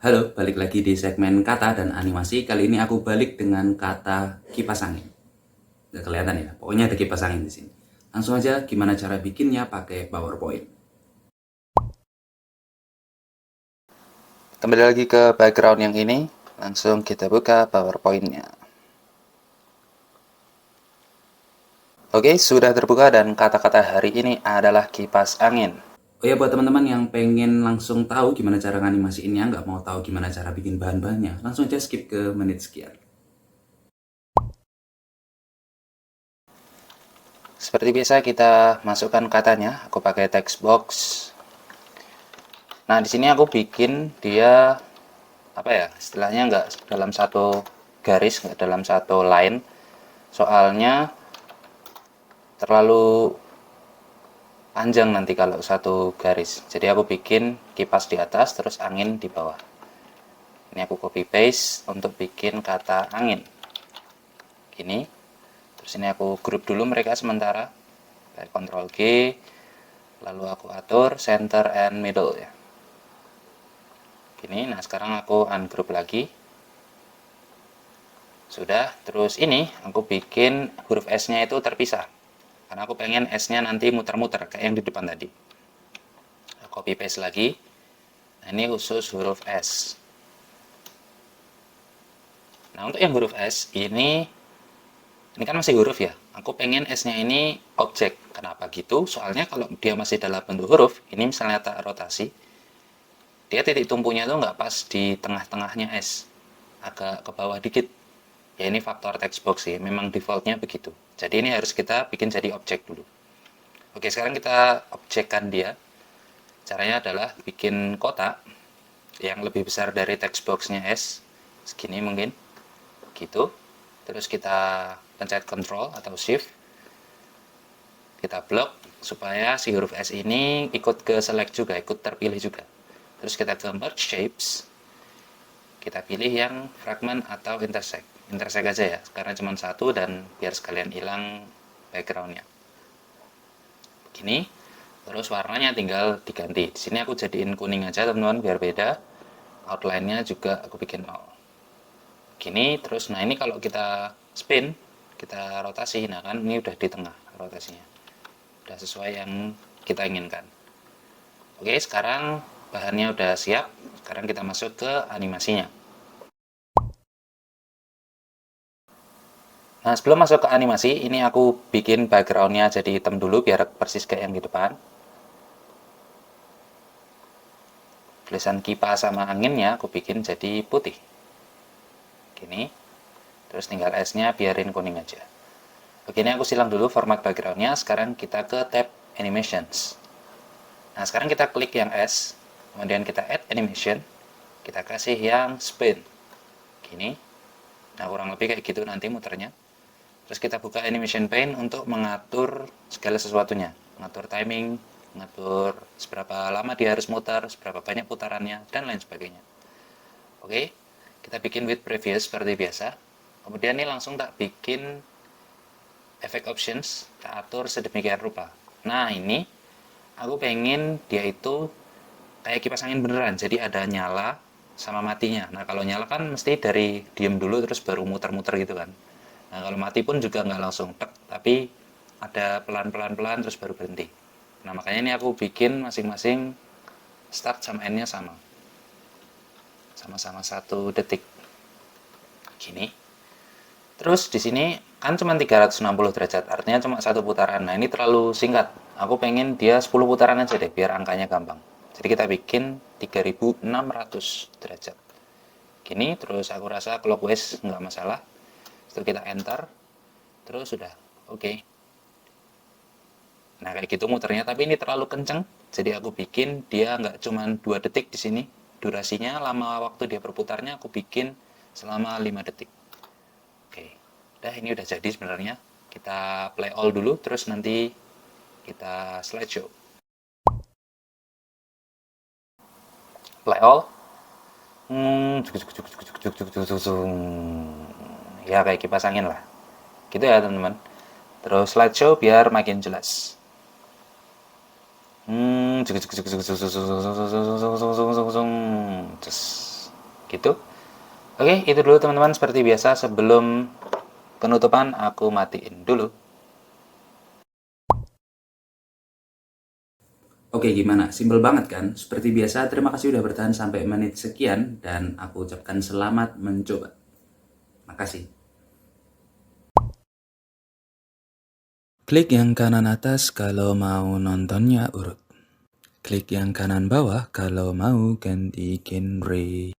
Halo, balik lagi di segmen kata dan animasi. Kali ini aku balik dengan kata kipas angin. Nggak kelihatan ya, pokoknya ada kipas angin di sini. Langsung aja, gimana cara bikinnya pakai PowerPoint. Kembali lagi ke background yang ini, langsung kita buka PowerPoint-nya. Oke, sudah terbuka dan kata-kata hari ini adalah kipas angin. Oh ya, buat teman-teman yang pengen langsung tahu gimana cara nganimasiinnya, nggak mau tahu gimana cara bikin bahan-bahannya, langsung aja skip ke menit sekian. Seperti biasa kita masukkan katanya, aku pakai text box. Nah, di sini aku bikin dia apa ya? Istilahnya nggak dalam satu garis, nggak dalam satu line. Soalnya terlalu panjang nanti kalau satu garis. Jadi aku bikin kipas di atas terus angin di bawah. Ini aku copy paste untuk bikin kata angin. Gini. Terus ini aku grup dulu mereka sementara. Kayak Ctrl G. Lalu aku atur center and middle ya. Gini. Nah, sekarang aku ungroup lagi. Sudah. Terus ini aku bikin huruf S-nya itu terpisah. Karena aku pengen S-nya nanti muter-muter kayak yang di depan tadi. Copy paste lagi. Nah, ini khusus huruf S. Nah, untuk yang huruf S ini kan masih huruf ya. Aku pengen S-nya ini objek. Kenapa gitu? Soalnya kalau dia masih dalam bentuk huruf, ini misalnya tak rotasi, dia titik tumpunya tuh nggak pas di tengah-tengahnya S. Agak ke bawah dikit. Ya ini faktor text box sih. Memang defaultnya begitu. Jadi ini harus kita bikin jadi objek dulu. Oke, sekarang kita objekkan dia. Caranya adalah bikin kotak yang lebih besar dari text box-nya S. Segini mungkin. Gitu. Terus kita pencet Ctrl atau Shift, kita blok supaya si huruf S ini ikut ke select juga, ikut terpilih juga. Terus kita ke merge shapes, kita pilih yang fragment atau intersect. Intersect aja ya, karena cuma satu dan biar sekalian hilang backgroundnya. Begini, terus warnanya tinggal diganti. Di sini aku jadiin kuning aja teman-teman biar beda. Outline-nya juga aku bikin nol. Gini, terus nah ini kalau kita spin, kita rotasi, nah kan ini udah di tengah rotasinya. Udah sesuai yang kita inginkan. Oke, sekarang bahannya udah siap. Sekarang kita masuk ke animasinya. Nah, sebelum masuk ke animasi, ini aku bikin backgroundnya jadi hitam dulu biar persis kayak yang di depan. Tulisan kipas sama anginnya aku bikin jadi putih. Gini. Terus tinggal S-nya biarin kuning aja. Oke, ini aku silang dulu format backgroundnya. Sekarang kita ke tab Animations. Nah, sekarang kita klik yang S. Kemudian kita add animation. Kita kasih yang spin. Gini. Nah, kurang lebih kayak gitu nanti muternya. Terus kita buka animation pane untuk mengatur segala sesuatunya. Mengatur timing, mengatur seberapa lama dia harus muter, seberapa banyak putarannya, dan lain sebagainya. Oke, kita bikin with previous seperti biasa. Kemudian ini langsung tak bikin effect options, tak atur sedemikian rupa. Nah, ini aku pengen dia itu kayak kipas angin beneran, jadi ada nyala sama matinya. Nah, kalau nyala kan mesti dari diem dulu terus baru muter-muter gitu kan. Nah, kalau mati pun juga nggak langsung tek, tapi ada pelan-pelan terus baru berhenti. Nah, makanya ini aku bikin masing-masing start sama end-nya sama. Sama-sama 1 detik. Gini. Terus di sini kan cuma 360 derajat, artinya cuma satu putaran. Nah, ini terlalu singkat. Aku pengen dia 10 putaran aja deh, biar angkanya gampang. Jadi kita bikin 3600 derajat. Gini, terus aku rasa clockwise nggak masalah. Setelah kita enter, terus sudah. Oke. Nah, kayak gitu muternya, tapi ini terlalu kenceng. Jadi aku bikin dia nggak cuma 2 detik di sini. Durasinya, lama waktu dia berputarnya aku bikin selama 5 detik. Oke, udah ini udah jadi sebenarnya. Kita play all dulu, terus nanti kita slideshow. Play all. Ya kayak kipas angin lah. Gitu ya teman-teman. Terus slideshow biar makin jelas. gitu. Oke, itu dulu teman-teman. Seperti biasa, sebelum penutupan aku matiin dulu. Oke, gimana? Simpel banget kan? Seperti biasa, terima kasih udah bertahan sampai menit sekian, dan aku ucapkan selamat mencoba. Makasih. Klik yang kanan atas kalau mau nontonnya urut. Klik yang kanan bawah kalau mau ganti genre.